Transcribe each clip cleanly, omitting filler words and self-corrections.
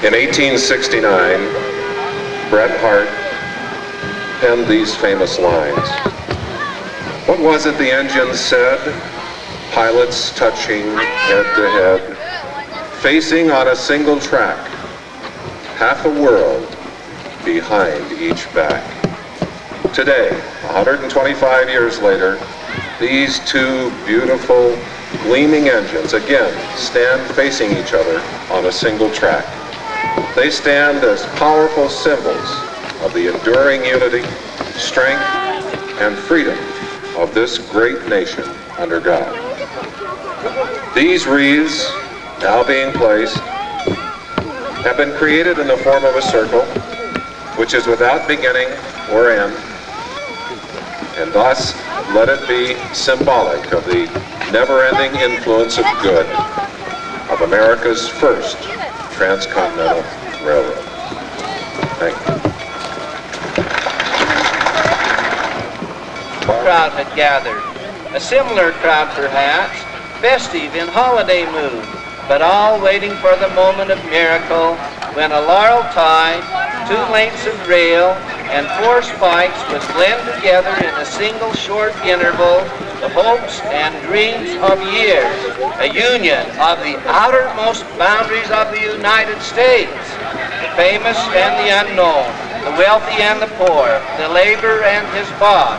In 1869, Bret Harte penned these famous lines. What was it the engine said? Pilots touching head to head, facing on a single track, half a world behind each back. Today, 125 years later, these two beautiful, gleaming engines again stand facing each other on a single track. They stand as powerful symbols of the enduring unity, strength, and freedom of this great nation under God. These wreaths, now being placed, have been created in the form of a circle, which is without beginning or end, and thus let it be symbolic of the never-ending influence of good of America's first transcontinental railroad. Thank you. The crowd had gathered, a similar crowd perhaps, festive in holiday mood, but all waiting for the moment of miracle when a laurel tie, 2 lengths of rail, and 4 spikes was blend together in a single short interval the hopes and dreams of years, a union of the outermost boundaries of the United States, the famous and the unknown, the wealthy and the poor, the laborer and his boss,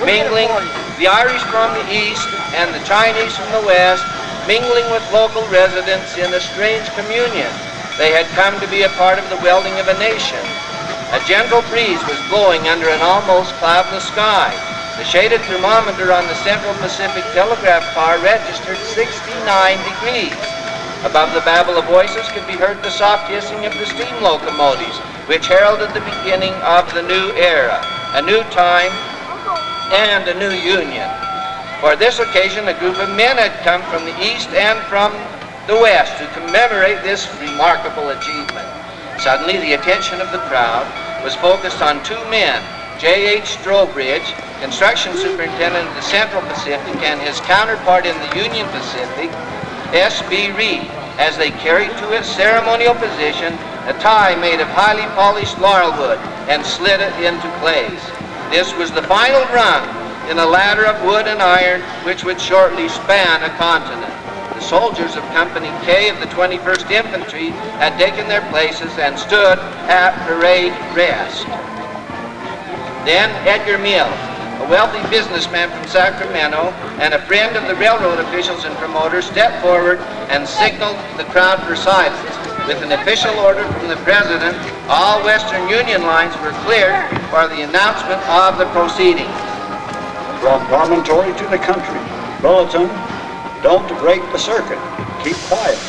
mingling the Irish from the east and the Chinese from the west, mingling with local residents in a strange communion. They had come to be a part of the welding of a nation. A gentle breeze was blowing under an almost cloudless sky. The shaded thermometer on the Central Pacific Telegraph car registered 69 degrees. Above the babble of voices could be heard the soft hissing of the steam locomotives, which heralded the beginning of the new era, a new time, and a new union. For this occasion, a group of men had come from the east and from the west to commemorate this remarkable achievement. Suddenly, the attention of the crowd was focused on 2 men, J.H. Strobridge, construction superintendent of the Central Pacific, and his counterpart in the Union Pacific, S.B. Reed, as they carried to its ceremonial position a tie made of highly polished laurel wood and slid it into place. This was the final rung in a ladder of wood and iron which would shortly span a continent. The soldiers of Company K of the 21st Infantry had taken their places and stood at parade rest. Then Edgar Mills, a wealthy businessman from Sacramento and a friend of the railroad officials and promoters, stepped forward and signaled the crowd for silence. With an official order from the President, all Western Union lines were cleared for the announcement of the proceedings. From Promontory to the country, bulletin, don't break the circuit, keep quiet.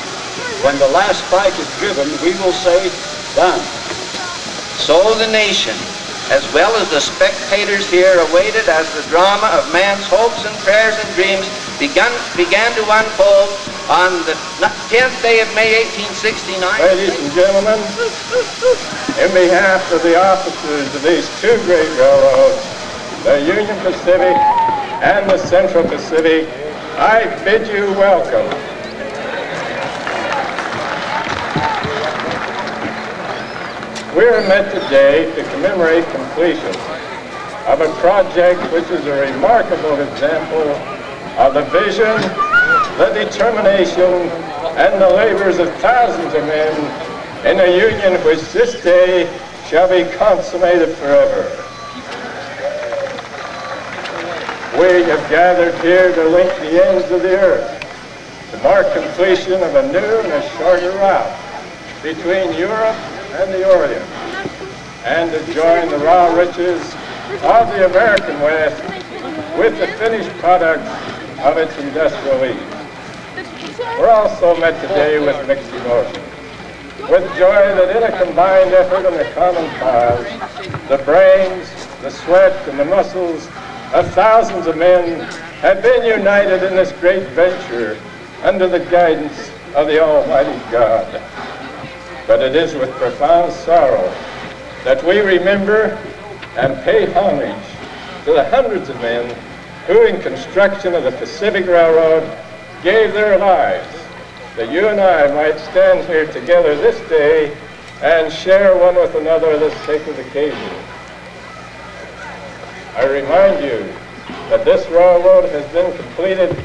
When the last spike is driven, we will say, done. So the nation, as well as the spectators here, awaited as the drama of man's hopes and prayers and dreams began to unfold on the 10th day of May 1869. Ladies and gentlemen, in behalf of the officers of these 2 great railroads, the Union Pacific and the Central Pacific, I bid you welcome. We are met today to commemorate completion of a project which is a remarkable example of the vision, the determination, and the labors of thousands of men in a union which this day shall be consummated forever. We have gathered here to link the ends of the earth, to mark completion of a new and a shorter route between Europe and the Orient, and to join the raw riches of the American West with the finished product of its industrial ease. We're also met today with mixed emotions, with joy that in a combined effort and a common cause, the brains, the sweat, and the muscles of thousands of men have been united in this great venture under the guidance of the Almighty God. But it is with profound sorrow that we remember and pay homage to the hundreds of men who in construction of the Pacific Railroad gave their lives that you and I might stand here together this day and share one with another this sacred occasion. I remind you that this railroad has been completed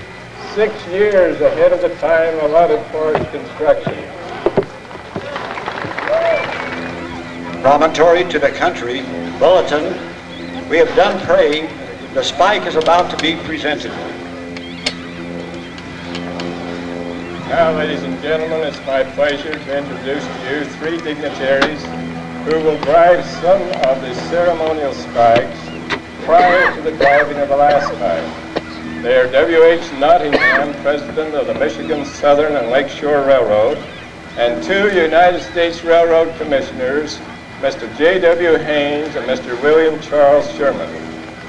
6 years ahead of the time allotted for its construction. Promontory to the country, bulletin, we have done praying. The spike is about to be presented. Now, ladies and gentlemen, it's my pleasure to introduce to you 3 dignitaries who will drive some of the ceremonial spikes prior to the driving of the last spike. They are W.H. Nottingham, President of the Michigan Southern and Lakeshore Railroad, and 2 United States Railroad Commissioners, Mr. J.W. Haynes and Mr. William Charles Sherman.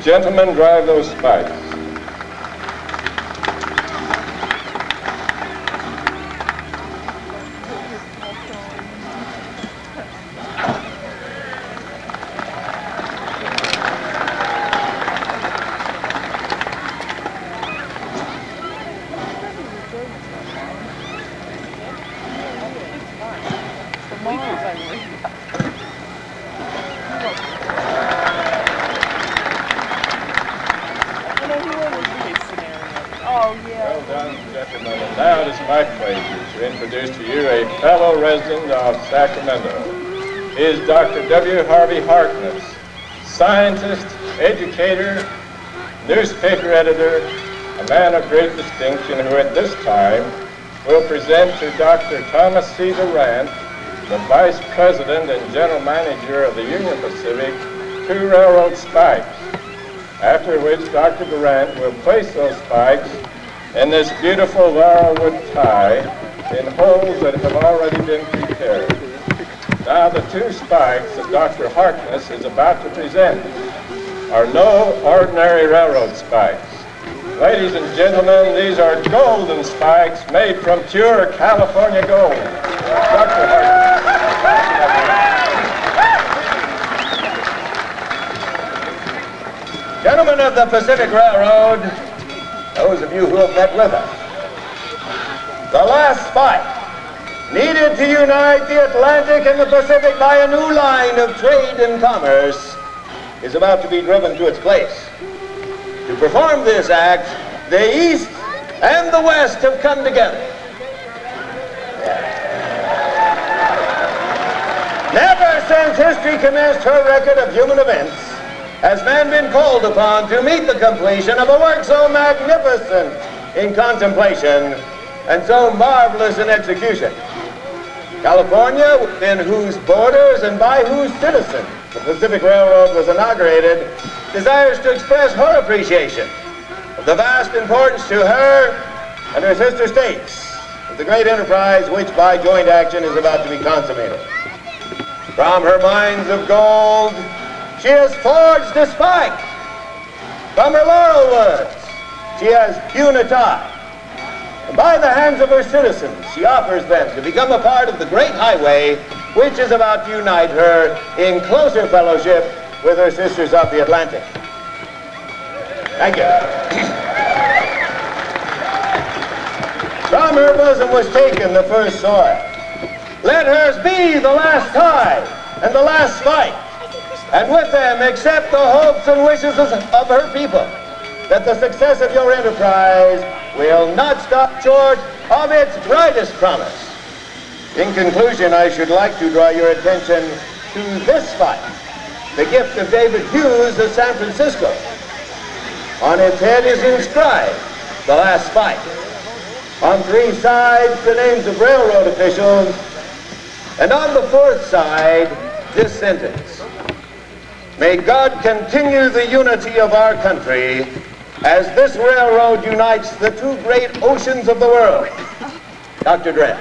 Gentlemen, drive those spikes. Well done, gentlemen. And now it is my pleasure to introduce to you a fellow resident of Sacramento. He is Dr. W. Harvey Harkness, scientist, educator, newspaper editor, a man of great distinction who at this time will present to Dr. Thomas C. Durant, the Vice President and General Manager of the Union Pacific, 2 railroad spikes, after which Dr. Durant will place those spikes in this beautiful laurelwood tie in holes that have already been prepared. Now the 2 spikes that Dr. Harkness is about to present are no ordinary railroad spikes. Ladies and gentlemen, these are golden spikes made from pure California gold. Dr. Harkness. Gentlemen of the Pacific Railroad, those of you who have met with us, the last spike needed to unite the Atlantic and the Pacific by a new line of trade and commerce is about to be driven to its place. To perform this act, the East and the West have come together. Never since history commenced her record of human events has man been called upon to meet the completion of a work so magnificent in contemplation and so marvelous in execution. California, within whose borders and by whose citizens the Pacific Railroad was inaugurated, desires to express her appreciation of the vast importance to her and her sister states of the great enterprise which by joint action is about to be consummated. From her mines of gold, she has forged a spike. From her laurel woods, she has hewn a tie. And by the hands of her citizens, she offers them to become a part of the great highway which is about to unite her in closer fellowship with her sisters of the Atlantic. Thank you. From her bosom was taken the first soil. Let hers be the last tie and the last spike, and with them accept the hopes and wishes of her people, that the success of your enterprise will not stop short of its brightest promise. In conclusion, I should like to draw your attention to this spike, the gift of David Hughes of San Francisco. On its head is inscribed, the last spike. On 3 sides, the names of railroad officials, and on the 4th side, this sentence: may God continue the unity of our country as this railroad unites the 2 great oceans of the world. Dr. Durant.